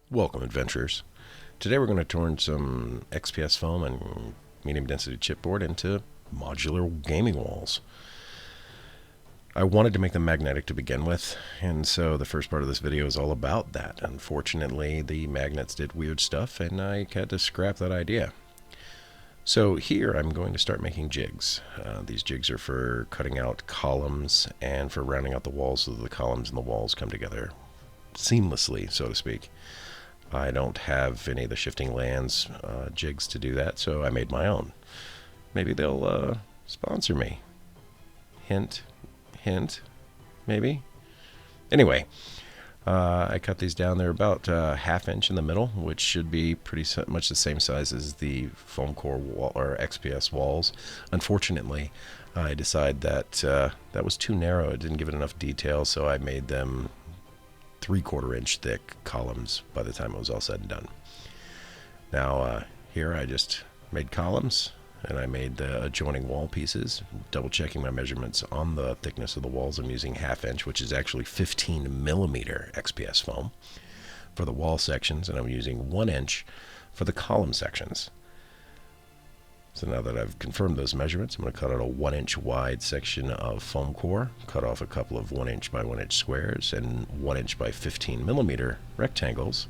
Welcome, adventurers. Today we're going to turn some XPS foam and medium density chipboard into modular gaming walls. I wanted to make them magnetic to begin with, and so the first part of this video is all about that. Unfortunately, the magnets did weird stuff, and I had to scrap that idea. So here I'm going to start making jigs. These jigs are for cutting out columns and for rounding out the walls so that the columns and the walls come together seamlessly, so to speak. I don't have any of the shifting lands jigs to do that, so I made my own. Maybe they'll sponsor me. Hint, hint, maybe. Anyway, I cut these down. They're about ½ inch in the middle, which should be pretty much the same size as the foam core wall or XPS walls. Unfortunately, I decided that that was too narrow. It didn't give it enough detail, so I made them 3/4 inch thick columns by the time it was all said and done. Now here I just made columns and I made the adjoining wall pieces, double checking my measurements on the thickness of the walls. I'm using ½ inch, which is actually 15mm XPS foam for the wall sections, and I'm using 1 inch for the column sections. So now that I've confirmed those measurements, I'm going to cut out a 1 inch wide section of foam core, cut off a couple of 1 inch by 1 inch squares and 1 inch by 15mm rectangles,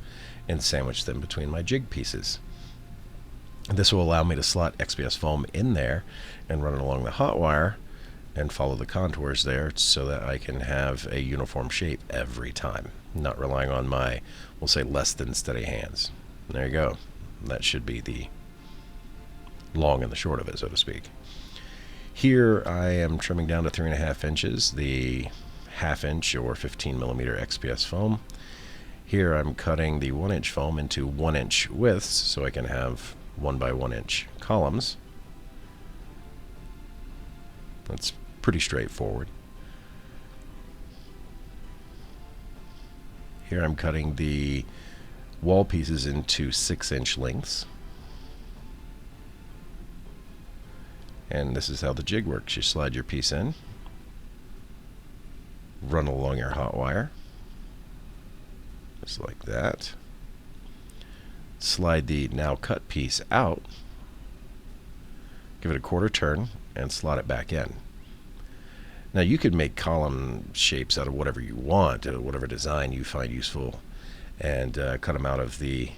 and sandwich them between my jig pieces. This will allow me to slot XPS foam in there and run it along the hot wire and follow the contours there so that I can have a uniform shape every time, not relying on my, we'll say, less than steady hands. There you go. That should be the long and the short of it, so to speak. Here I am trimming down to 3½ inches, the ½ inch or 15mm XPS foam. Here I'm cutting the 1 inch foam into 1 inch widths so I can have 1 by 1 inch columns. That's pretty straightforward. Here I'm cutting the wall pieces into 6 inch lengths. And this is how the jig works. You slide your piece in, run along your hot wire, just like that. Slide the now cut piece out, give it a 1/4 turn, and slot it back in. Now you could make column shapes out of whatever you want, whatever design you find useful, and cut them out of the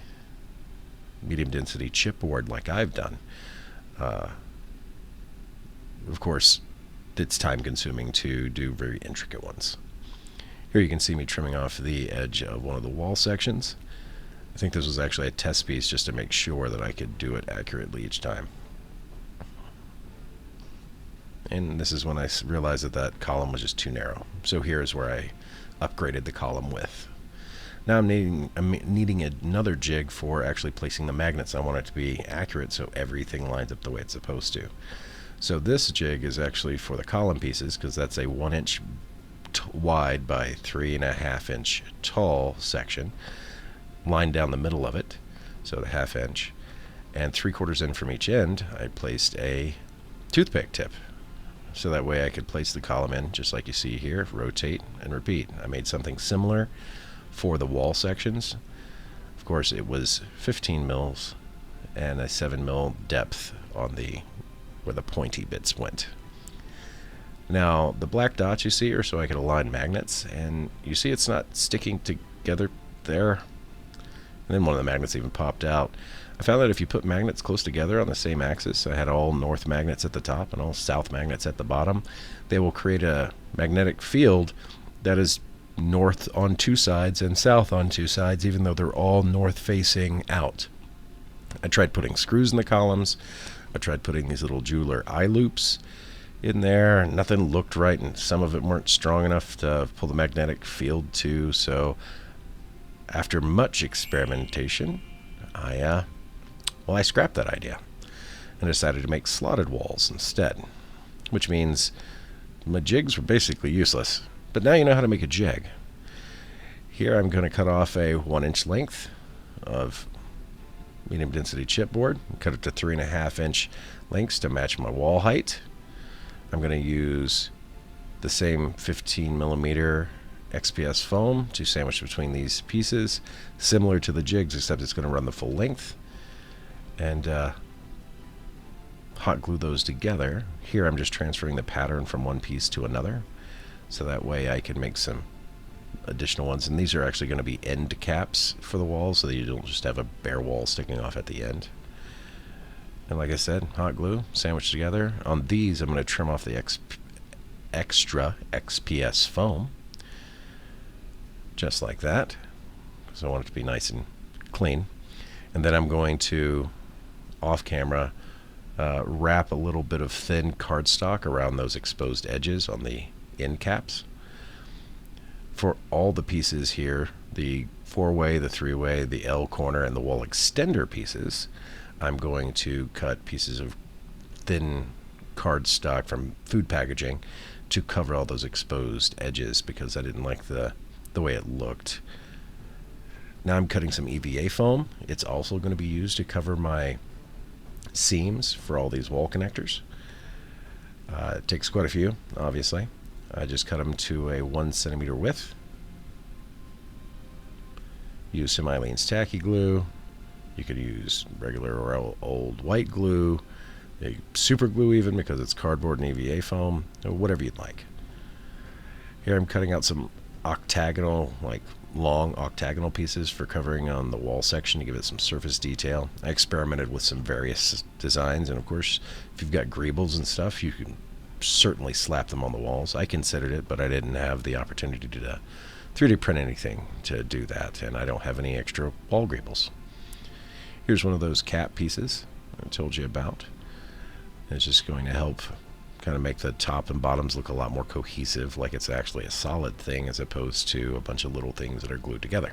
medium density chipboard like I've done. Of course, it's time consuming to do very intricate ones. Here you can see me trimming off the edge of one of the wall sections. I think this was actually a test piece just to make sure that I could do it accurately each time. And this is when I realized that that column was just too narrow. So here's where I upgraded the column width. Now I'm needing another jig for actually placing the magnets. I want it to be accurate so everything lines up the way it's supposed to. So this jig is actually for the column pieces because that's a 1 inch wide by 3½ inch tall section, lined down the middle of it, so the ½ inch, and 3/4 in from each end I placed a toothpick tip. So that way I could place the column in just like you see here, rotate and repeat. I made something similar for the wall sections. Of course it was 15 mils and a 7mm depth on the where the pointy bits went. Now the black dots you see are so I could align magnets, and you see it's not sticking together there. And then one of the magnets even popped out. I found that if you put magnets close together on the same axis, I had all north magnets at the top and all south magnets at the bottom, they will create a magnetic field that is north on 2 sides and south on 2 sides, even though they're all north facing out. I tried putting screws in the columns. I tried putting these little jeweler eye loops in there, and nothing looked right, and some of it weren't strong enough to pull the magnetic field to. So after much experimentation, I scrapped that idea and decided to make slotted walls instead, which means my jigs were basically useless. But now you know how to make a jig. Here I'm going to cut off a 1 inch length of medium density chipboard, cut it to 3½ inch lengths to match my wall height. I'm going to use the same 15mm XPS foam to sandwich between these pieces, similar to the jigs, except it's going to run the full length. And hot glue those together. Here I'm just transferring the pattern from one piece to another, so that way I can make some additional ones. And these are actually going to be end caps for the walls, so that you don't just have a bare wall sticking off at the end. And like I said, hot glue, sandwich together. On these, I'm going to trim off the extra XPS foam, just like that, because I want it to be nice and clean. And then I'm going to, off camera, wrap a little bit of thin cardstock around those exposed edges on the end caps. For all the pieces here, the 4-way, the 3-way, the L corner, and the wall extender pieces, I'm going to cut pieces of thin cardstock from food packaging to cover all those exposed edges, because I didn't like the way it looked. Now I'm cutting some EVA foam. It's also going to be used to cover my seams for all these wall connectors. It takes quite a few, obviously. I just cut them to a 1 centimeter width. Use some Aleene's tacky glue. You could use regular or old white glue, super glue even, because it's cardboard and EVA foam, or whatever you'd like. Here I'm cutting out some octagonal, like long octagonal pieces for covering on the wall section to give it some surface detail. I experimented with some various designs, and of course, if you've got greebles and stuff, you can certainly slap them on the walls. I considered it, but I didn't have the opportunity to 3D print anything to do that, and I don't have any extra wall greebles. Here's one of those cap pieces I told you about. It's just going to help kind of make the top and bottoms look a lot more cohesive, like it's actually a solid thing as opposed to a bunch of little things that are glued together.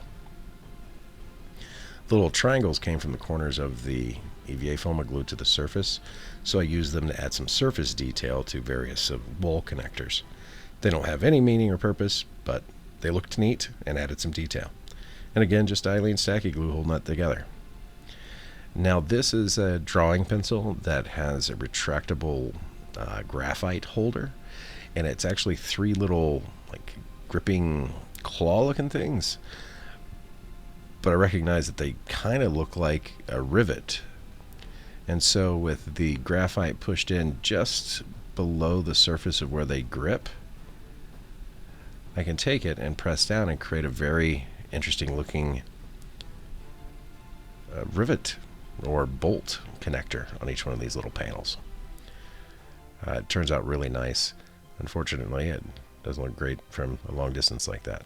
The little triangles came from the corners of the EVA foam I glued to the surface, so I used them to add some surface detail to various wall connectors. They don't have any meaning or purpose, but they looked neat and added some detail. And again, just Aleene's tacky glue holding that together. Now this is a drawing pencil that has a retractable graphite holder, and it's actually 3 little like gripping claw looking things, but I recognize that they kind of look like a rivet, and so with the graphite pushed in just below the surface of where they grip, I can take it and press down and create a very interesting looking rivet or bolt connector on each one of these little panels. It turns out really nice. Unfortunately, it doesn't look great from a long distance like that.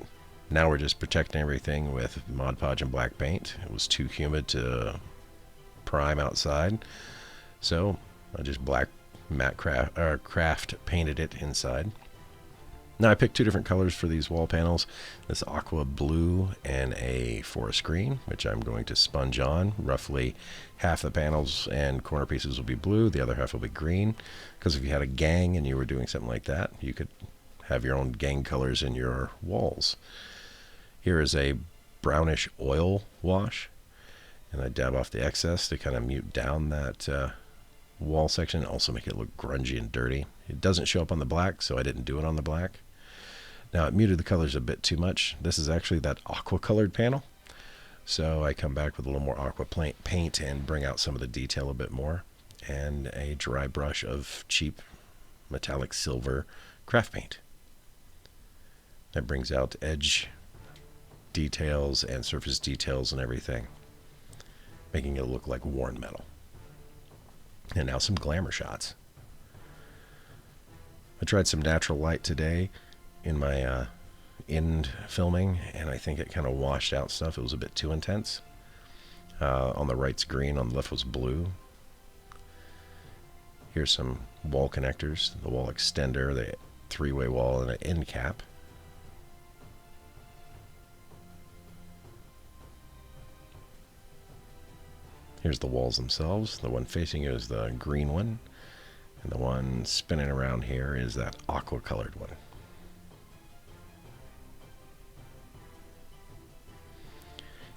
Now we're just protecting everything with Mod Podge and black paint. It was too humid to prime outside, so I just black matte craft painted it inside. Now I picked 2 different colors for these wall panels, this aqua blue and a forest green, which I'm going to sponge on. Roughly half the panels and corner pieces will be blue, the other half will be green, because if you had a gang and you were doing something like that, you could have your own gang colors in your walls. Here is a brownish oil wash, and I dab off the excess to kind of mute down that wall section, and also make it look grungy and dirty. It doesn't show up on the black, so I didn't do it on the black. Now it muted the colors a bit too much. This is actually that aqua colored panel, so I come back with a little more aqua paint and bring out some of the detail a bit more, and a dry brush of cheap metallic silver craft paint. That brings out edge details and surface details and everything, making it look like worn metal. And now some glamour shots. I tried some natural light today in my end filming, and I think it kind of washed out stuff. It was a bit too intense. On the right's green, on the left was blue. Here's some wall connectors, the wall extender, the 3-way wall, and an end cap. Here's the walls themselves. The one facing you is the green one, and the one spinning around here is that aqua colored one.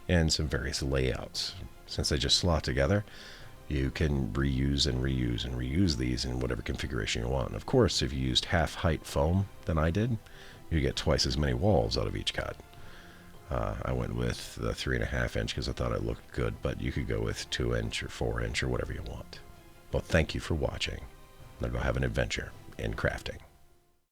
And some various layouts. Since they just slot together, you can reuse and reuse and reuse these in whatever configuration you want. And of course, if you used half height foam than I did, you get twice as many walls out of each cut. I went with the 3.5 inch because I thought it looked good, but you could go with 2 inch or 4 inch or whatever you want. Well, thank you for watching. Now go have an adventure in crafting.